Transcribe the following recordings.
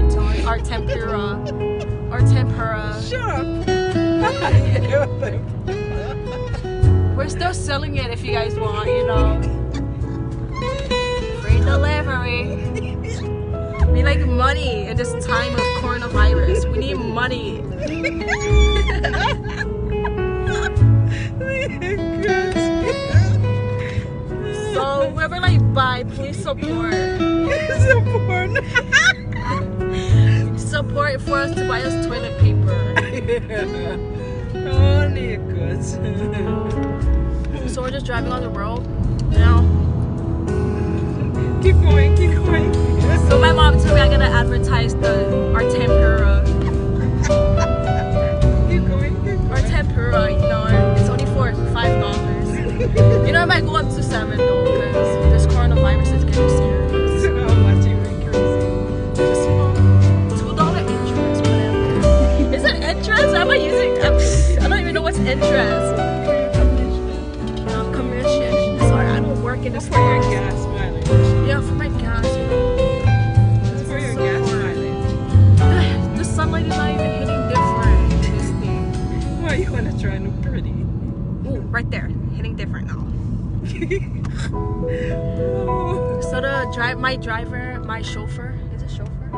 carton, our tempura. Our tempura. Shut up. We're still selling it if you guys want, you know. Free delivery. We like money in this time of coronavirus. We need money. So whoever like buy, please support. Support for us to buy us toilet paper. Only good. So we're just driving on the road now. Keep going, keep going. So my mom told me I gotta advertise our tempura. Keep going, keep going. Our tempura, you know, it's only for $5. You know, it might go up to $7 though, because this coronavirus is getting serious. How much you went crazy? Just, you know, $2 interest, whatever. Is it interest? Am I using? I don't even know what's interest. Commission. Sorry, I don't work in this. For your gas mileage. Yeah, for my gas. It's for your gas mileage. The sunlight is not even hitting different in this thing. Why you wanna try and look pretty? Ooh, right there, hitting different now. So my driver, my chauffeur, is it chauffeur?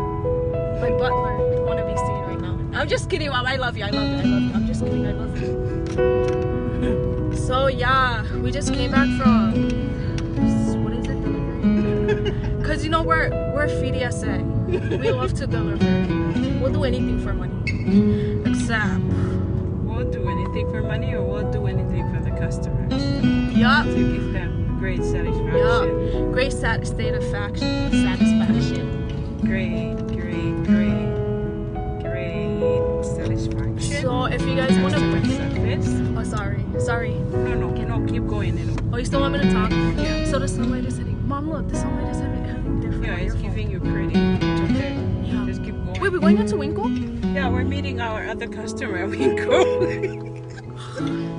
My butler, the one to be seen right now. I'm just kidding, Mom. I love you. I love you. I love you. I'm just kidding. I love you. So yeah, we just came back from what is it, delivery? Cause you know we're FinIasai. We love to deliver. We'll do anything for money, except We'll do anything for money, or we'll do anything for the customers. yeah. To give them great satisfaction. Yeah, great satisfaction. Great satisfaction. So if you guys want to, service. oh sorry. No, keep going. Oh, you still want me to talk? Yeah. So the sunlight is hitting. Mom, look, the sunlight is hitting different. Yeah, on it's your phone. giving you pretty. It's okay. Yeah. Just keep going. Wait, we're going into Winkle? Yeah, we're meeting our other customer. We go.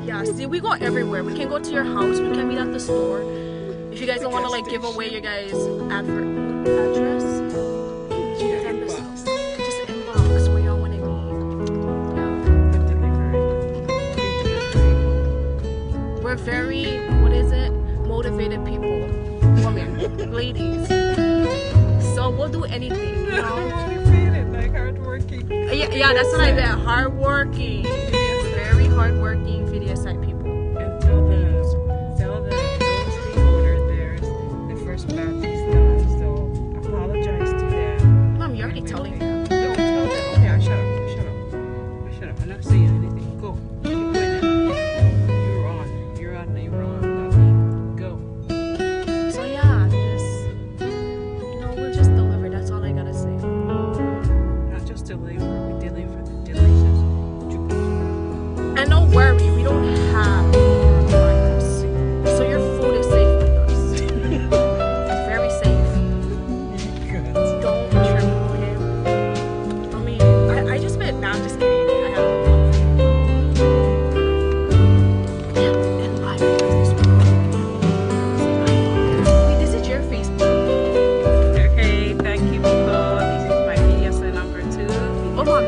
Yeah. See, we go everywhere. We can go to your house. We can meet at the store. If you guys don't want to like give away your guys' address. Just inbox where y'all want to be. We're very, what is it? Motivated people. Women. Ladies. So we'll do anything, you know? Motivated, like hardworking. Yeah, that's what I meant. Hardworking. Very hardworking FinIasai people. And tell the stakeholder there's the first batch is done. So apologize to them. Mom, you're already telling them. Don't tell them. Okay, shut up. I'm not saying anything. Go. Keep going now. You're on. Go. So yeah, we'll just deliver. That's all I gotta say. Not just deliver, we deliver the delicious Chuukbang. And don't worry, we don't have coronavirus. So your food is safe with us. It's very safe. Don't trip, okay? I mean, I just meant, nah, I'm just kidding. I have and live because this wait, this is your Facebook. Okay, thank you people. This is my FinIasai number 2. Oh, Mom.